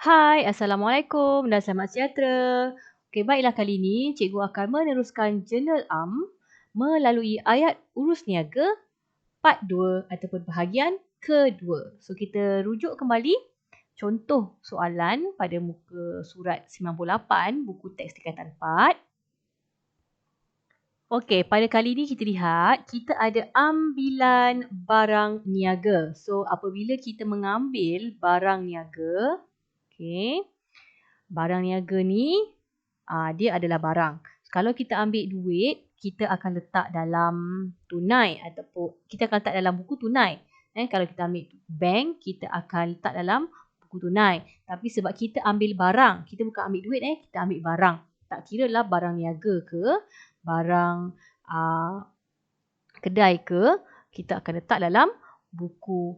Hai, Assalamualaikum dan selamat sejahtera. Okey, baiklah kali ini cikgu akan meneruskan jurnal melalui ayat urus niaga part 2 ataupun bahagian kedua. So, kita rujuk kembali contoh soalan pada muka surat 98 buku teks tingkatan 4. Okey, pada kali ini kita lihat kita ada ambilan barang niaga. So, apabila kita mengambil barang niaga, okey, barang niaga ni dia adalah barang. Kalau kita ambil duit, kita akan letak dalam tunai ataupun kita akan letak dalam buku tunai. Kalau kita ambil bank, kita akan letak dalam buku tunai. Tapi sebab kita ambil barang, kita bukan ambil duit, kita ambil barang. Tak kira lah barang niaga ke, barang kedai ke, kita akan letak dalam buku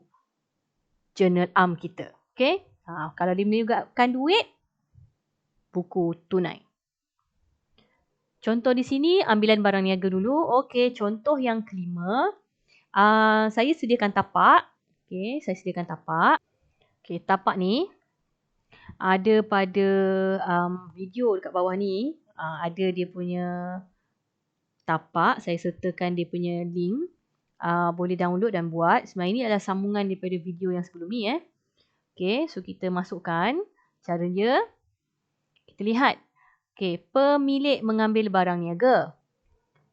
jurnal kita. Okay? Kalau dia menunjukkan duit, buku tunai. Contoh di sini, ambilan barang niaga dulu. Okey, contoh yang kelima. Saya sediakan tapak. Okey, saya sediakan tapak. Okey, tapak ni ada pada video dekat bawah ni. Ada dia punya tapak. Saya sertakan dia punya link. Boleh download dan buat. Sebenarnya ini adalah sambungan daripada video yang sebelum ni. Okey, so kita masukkan caranya. Kita lihat. Okey, pemilik mengambil barang niaga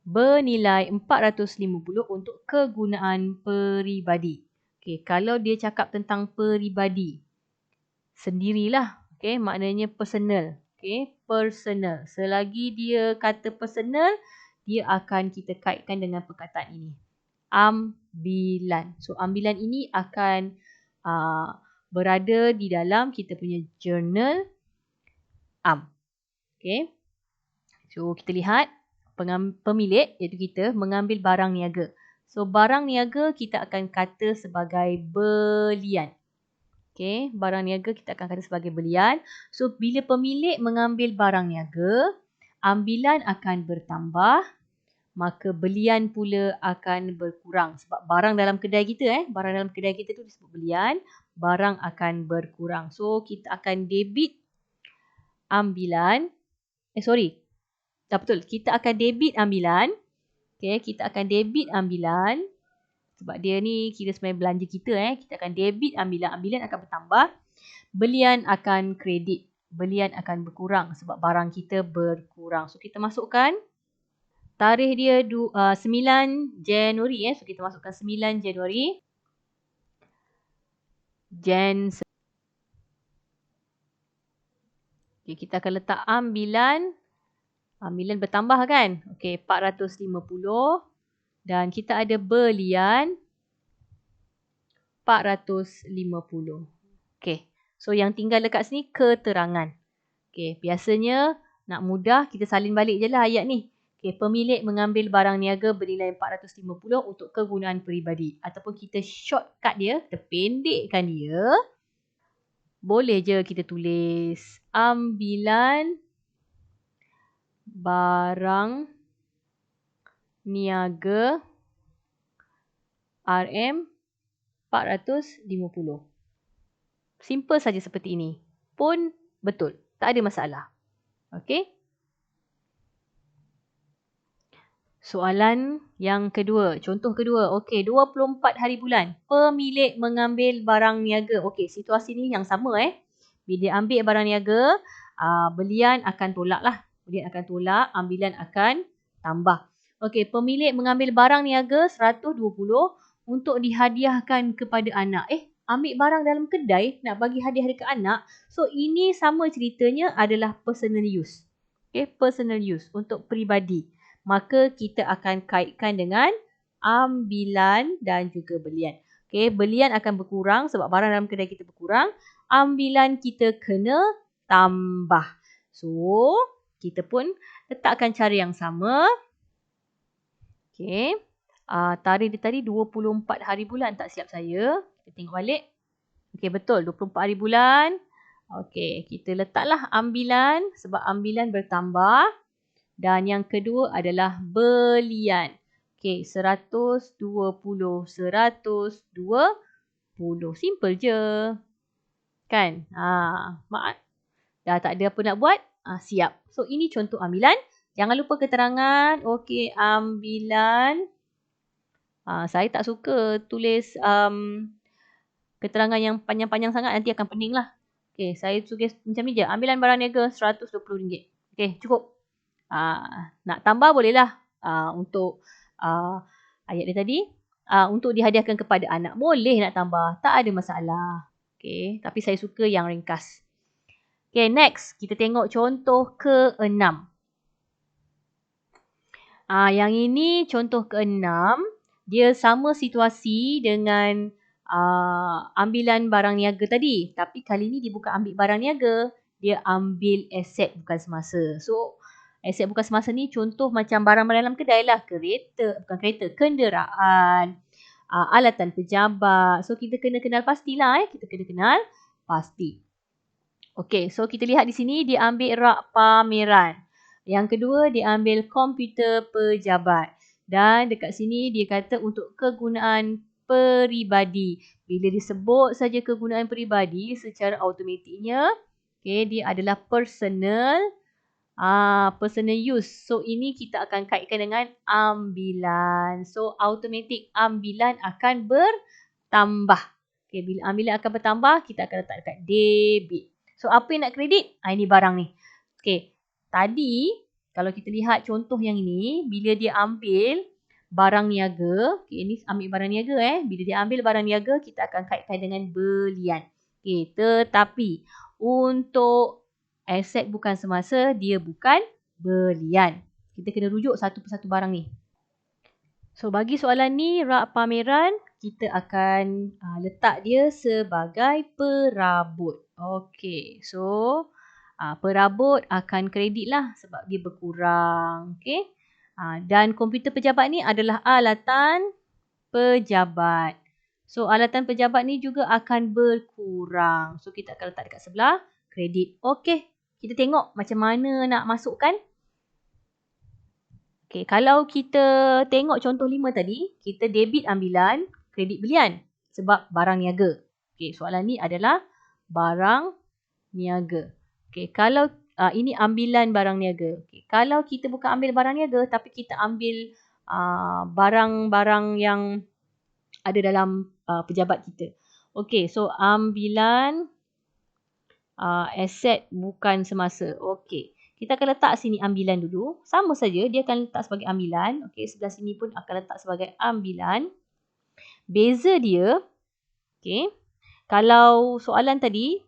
bernilai 450 untuk kegunaan peribadi. Okey, kalau dia cakap tentang peribadi, sendirilah. Okey, maknanya personal. Okey, personal. Selagi dia kata personal, dia akan kita kaitkan dengan perkataan ini. Ambilan. So, ambilan ini akan berada di dalam kita punya jurnal Okey. So, kita lihat pemilik iaitu kita mengambil barang niaga. So, barang niaga kita akan kata sebagai belian. Okey, barang niaga kita akan kata sebagai belian. So, bila pemilik mengambil barang niaga, ambilan akan bertambah, maka belian pula akan berkurang. Sebab barang dalam kedai kita, barang dalam kedai kita tu disebut belian, barang akan berkurang. So, kita akan debit ambilan. Tak betul. Kita akan debit ambilan. Okay, kita akan debit ambilan. Sebab dia ni kira sebenarnya belanja kita. Kita akan debit ambilan. Ambilan akan bertambah. Belian akan kredit. Belian akan berkurang sebab barang kita berkurang. So, kita masukkan. Tarikh dia 9 Januari. So, kita masukkan 9 Januari. Okay, kita akan letak ambilan. Ambilan bertambah kan? Okey, 450. Dan kita ada belian 450. Okey. So, yang tinggal dekat sini keterangan. Okey, biasanya nak mudah kita salin balik je lah ayat ni. Okey, pemilik mengambil barang niaga bernilai 450 untuk kegunaan peribadi. Ataupun kita shortcut dia, kita pendekkan dia. Boleh je kita tulis ambilan barang niaga RM 450. Simple saja seperti ini. Pun betul. Tak ada masalah. Okey. Soalan yang kedua. Contoh kedua. Okey, 24 hari bulan. Pemilik mengambil barang niaga. Okey, situasi ni yang sama. Bila dia ambil barang niaga, belian akan tolak lah. Belian akan tolak, ambilan akan tambah. Okey, pemilik mengambil barang niaga 120 untuk dihadiahkan kepada anak. Ambil barang dalam kedai nak bagi hadiah dekat anak. So, ini sama ceritanya adalah personal use. Okay, personal use untuk peribadi. Maka kita akan kaitkan dengan ambilan dan juga belian. Okay, belian akan berkurang sebab barang dalam kedai kita berkurang. Ambilan kita kena tambah. So, kita pun letakkan cara yang sama. Okay. Tarikh dia tadi 24 hari bulan, tak silap saya. Kita tengok balik. Okey, betul. 24 hari bulan. Okey, kita letaklah ambilan sebab ambilan bertambah. Dan yang kedua adalah belian. Okey, 120. 120. Simple je. Kan? Mak dah tak ada apa nak buat. Siap. So, ini contoh ambilan. Jangan lupa keterangan. Okey, ambilan. Saya tak suka tulis keterangan yang panjang-panjang sangat. Nanti akan pening lah. Okey, saya tulis macam ni je. Ambilan barang niaga RM120. Okey, cukup. Nak tambah bolehlah. Untuk ayat dia tadi. Untuk dihadiahkan kepada anak. Boleh nak tambah. Tak ada masalah. Okey, tapi saya suka yang ringkas. Okay, next. Kita tengok contoh ke-6. Yang ini contoh ke-6. Dia sama situasi dengan ambilan barang niaga tadi. Tapi kali ni dia bukan ambil barang niaga. Dia ambil aset bukan semasa. So, aset bukan semasa ni contoh macam barang-barang dalam kedai lah. Kenderaan. Alatan pejabat. So, kita kena kenal pastilah. Kita kena kenal pasti. Okey, so kita lihat di sini dia ambil rak pameran. Yang kedua dia ambil komputer pejabat. Dan dekat sini dia kata untuk kegunaan peribadi. Bila disebut saja kegunaan peribadi secara automatiknya, okay, dia adalah personal use. So ini kita akan kaitkan dengan ambilan. So automatik ambilan akan bertambah. Okay, bila ambilan akan bertambah, kita akan letak dekat debit. So, apa yang nak kredit? Ini barang ni. Okay. Tadi, kalau kita lihat contoh yang ini, bila dia ambil barang niaga. Okay, ini ambil barang niaga. Bila dia ambil barang niaga, kita akan kaitkan dengan belian. Okay, tetapi, untuk aset bukan semasa, dia bukan belian. Kita kena rujuk satu persatu barang ni. So, bagi soalan ni, rak pameran, kita akan letak dia sebagai perabot. Okey, so perabot akan kredit lah sebab dia berkurang. Okey, dan komputer pejabat ni adalah alatan pejabat. So, alatan pejabat ni juga akan berkurang. So, kita akan letak dekat sebelah kredit. Okey, kita tengok macam mana nak masukkan. Okey, kalau kita tengok contoh 5 tadi, kita debit ambilan, kredit belian sebab barang niaga. Okey, soalan ni adalah barang niaga. Okey, kalau ini ambilan barang niaga. Okey, kalau kita bukan ambil barang niaga tapi kita ambil barang-barang yang ada dalam pejabat kita. Okey, so ambilan aset bukan semasa. Okey, kita akan letak sini ambilan dulu. Sama saja, dia akan letak sebagai ambilan. Okey, sebelah sini pun akan letak sebagai ambilan. Beza dia, okey, kalau soalan tadi,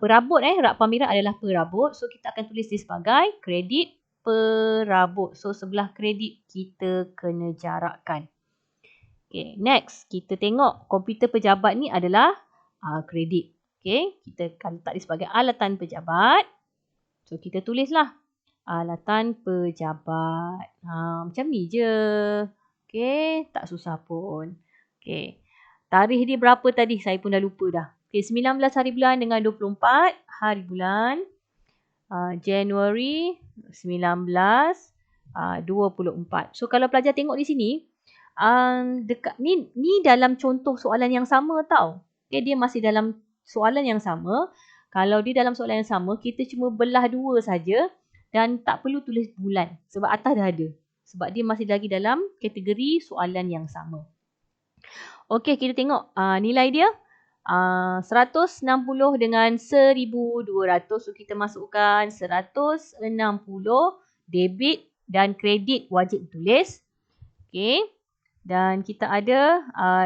perabot rak pameran adalah perabot. So, kita akan tulis dia sebagai kredit perabot. So, sebelah kredit kita kena jarakkan. Okay, next. Kita tengok komputer pejabat ni adalah kredit. Okay, kita akan letak dia sebagai alatan pejabat. So, kita tulislah alatan pejabat. Macam ni je. Okay, tak susah pun. Okay. Tarikh dia berapa tadi? Saya pun dah lupa dah. Okay, 19 hari bulan dengan 24 hari bulan. Januari 1924. So, kalau pelajar tengok di sini, dekat ni dalam contoh soalan yang sama tau. Okay, dia masih dalam soalan yang sama. Kalau dia dalam soalan yang sama, kita cuma belah dua saja dan tak perlu tulis bulan sebab atas dah ada. Sebab dia masih lagi dalam kategori soalan yang sama. Okey, kita tengok nilai dia. 160 dengan 1,200. So, kita masukkan 160 debit dan kredit wajib tulis. Okey. Dan kita ada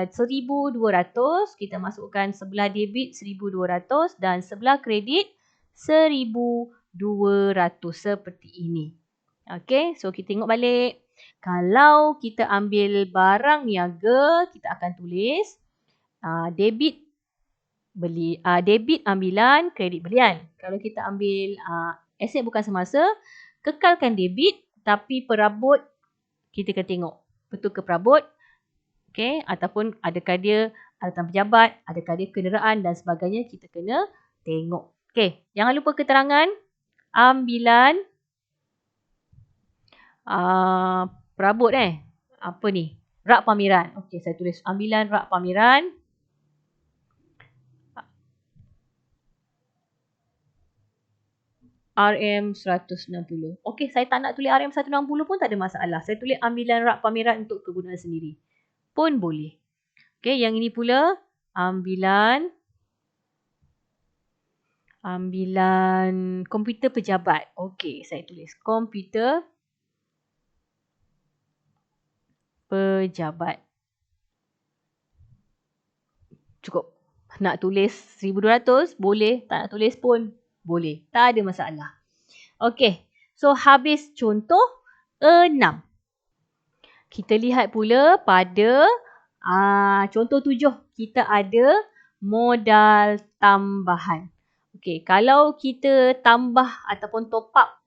1,200. Kita masukkan sebelah debit 1,200 dan sebelah kredit 1,200 seperti ini. Okey, so kita tengok balik. Kalau kita ambil barang niaga, kita akan tulis debit ambilan, kredit belian. Kalau kita ambil aset bukan semasa, kekalkan debit tapi perabot kita kena tengok betul ke perabot. Okey, ataupun adakah dia alatan pejabat, adakah dia kenderaan dan sebagainya, kita kena tengok. Okey, jangan lupa keterangan ambilan perabot apa ni? Rak pameran. Okey, saya tulis ambilan rak pameran. RM160. Okey, saya tak nak tulis RM160 pun tak ada masalah. Saya tulis ambilan rak pameran untuk kegunaan sendiri pun boleh. Okey, yang ini pula ambilan komputer pejabat. Okey, saya tulis komputer pejabat. Cukup. Nak tulis 1200 boleh, tak nak tulis pun boleh. Tak ada masalah. Okey, so habis contoh 6. Kita lihat pula pada contoh 7. Kita ada modal tambahan. Okey, kalau kita tambah ataupun top up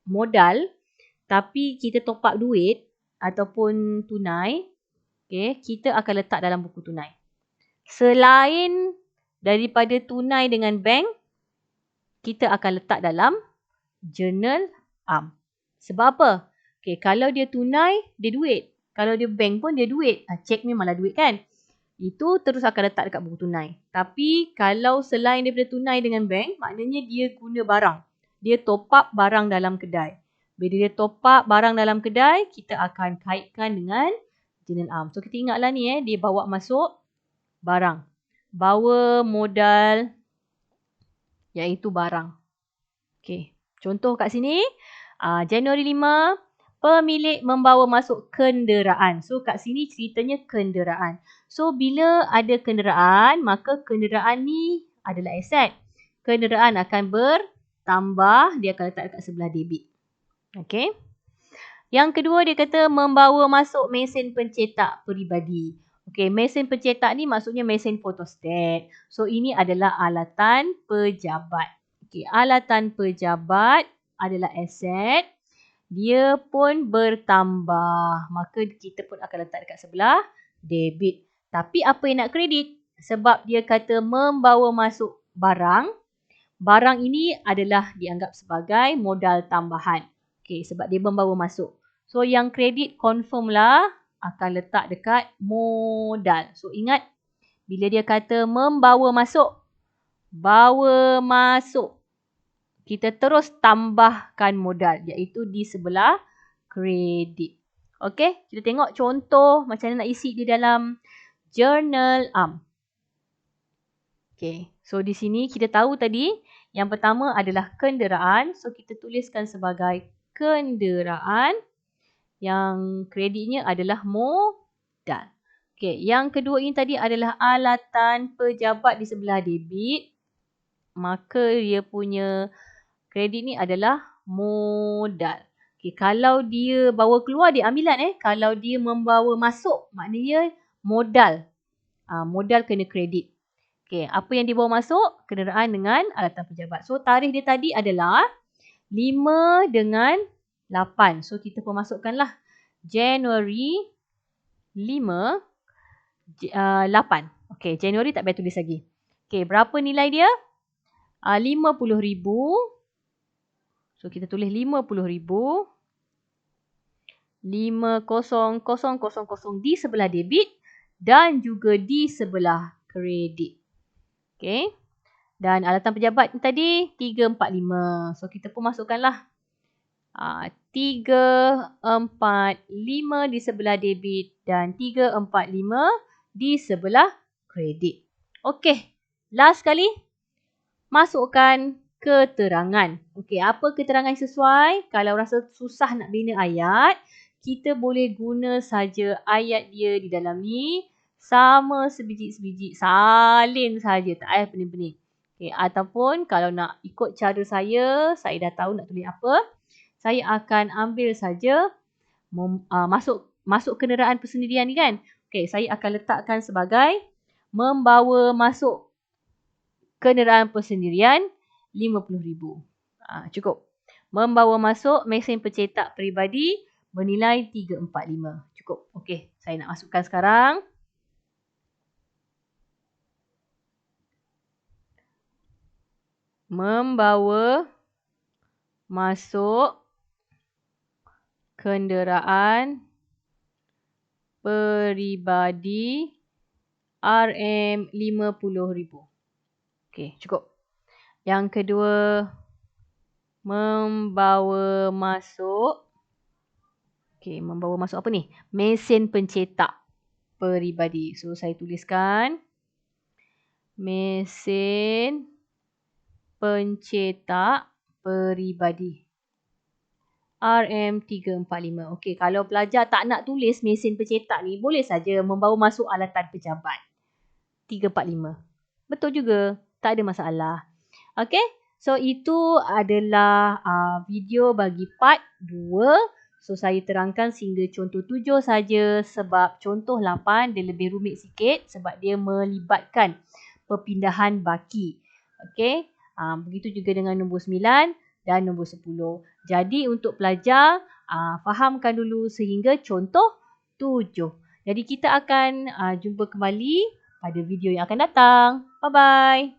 modal tapi kita top up duit ataupun tunai, okey, kita akan letak dalam buku tunai. Selain daripada tunai dengan bank, kita akan letak dalam journal am. Sebab apa? Okay, kalau dia tunai, dia duit. Kalau dia bank pun dia duit. Cek memanglah duit kan? Itu terus akan letak dekat buku tunai. Tapi kalau selain daripada tunai dengan bank, maknanya dia guna barang. Dia top up barang dalam kedai. Bila dia top up barang dalam kedai, kita akan kaitkan dengan journal am. So kita ingatlah ni dia bawa masuk barang. Bawa modal iaitu barang. Okey, contoh kat sini. Januari 5, pemilik membawa masuk kenderaan. So kat sini ceritanya kenderaan. So bila ada kenderaan, maka kenderaan ni adalah aset. Kenderaan akan bertambah, dia akan letak dekat sebelah debit. Okey. Yang kedua dia kata membawa masuk mesin pencetak peribadi. Okey, mesin pencetak ni maksudnya mesin fotostat. So ini adalah alatan pejabat. Okey, alatan pejabat adalah aset. Dia pun bertambah. Maka kita pun akan letak dekat sebelah debit. Tapi apa yang nak kredit? Sebab dia kata membawa masuk barang. Barang ini adalah dianggap sebagai modal tambahan. Okey, sebab dia membawa masuk. So yang kredit confirm lah akan letak dekat modal. So ingat bila dia kata membawa masuk. Bawa masuk. Kita terus tambahkan modal iaitu di sebelah kredit. Okey, kita tengok contoh macam mana nak isi di dalam journal am. Okey, so di sini kita tahu tadi yang pertama adalah kenderaan. So kita tuliskan sebagai kenderaan. Yang kreditnya adalah modal. Okey, yang kedua ini tadi adalah alatan pejabat di sebelah debit. Maka dia punya kredit ni adalah modal. Okey, kalau dia bawa keluar dia ambilan Kalau dia membawa masuk maknanya modal. Modal kena kredit. Okey, apa yang dibawa masuk? Kenderaan dengan alatan pejabat. So tarikh dia tadi adalah 5 dengan 8. So kita pun masukkanlah Januari 5 8. Okey, Januari tak payah tulis lagi. Okey, berapa nilai dia? 50,000. So kita tulis 50,000. 50,000 di sebelah debit dan juga di sebelah kredit. Okey. Dan alatan pejabat tadi 345. So kita pun masukkanlah 345 di sebelah debit dan 345 di sebelah kredit. Okey, last sekali masukkan keterangan. Okey, apa keterangan yang sesuai? Kalau rasa susah nak bina ayat, kita boleh guna saja ayat dia di dalam ni sama sebiji-sebiji, salin saja, tak payah pening-pening. Okey, ataupun kalau nak ikut cara saya dah tahu nak tulis apa. Saya akan ambil saja masuk kenderaan persendirian ni kan. Okey, saya akan letakkan sebagai membawa masuk kenderaan persendirian 50,000. Cukup. Membawa masuk mesin pencetak peribadi bernilai 345. Cukup. Okey, saya nak masukkan sekarang. Membawa masuk kenderaan peribadi RM50,000. Okey, cukup. Yang kedua, membawa masuk. Okey, membawa masuk apa ni? Mesin pencetak peribadi. So, saya tuliskan mesin pencetak peribadi. RM345. Okey, kalau pelajar tak nak tulis mesin pencetak ni, boleh saja membawa masuk alatan pejabat. 345. Betul juga. Tak ada masalah. Okey, so itu adalah video bagi part 2. So, saya terangkan sehingga contoh 7 saja sebab contoh 8 dia lebih rumit sikit sebab dia melibatkan perpindahan baki. Okey, begitu juga dengan nombor 9 dan nombor 10. Jadi, untuk pelajar, fahamkan dulu sehingga contoh 7. Jadi, kita akan jumpa kembali pada video yang akan datang. Bye-bye.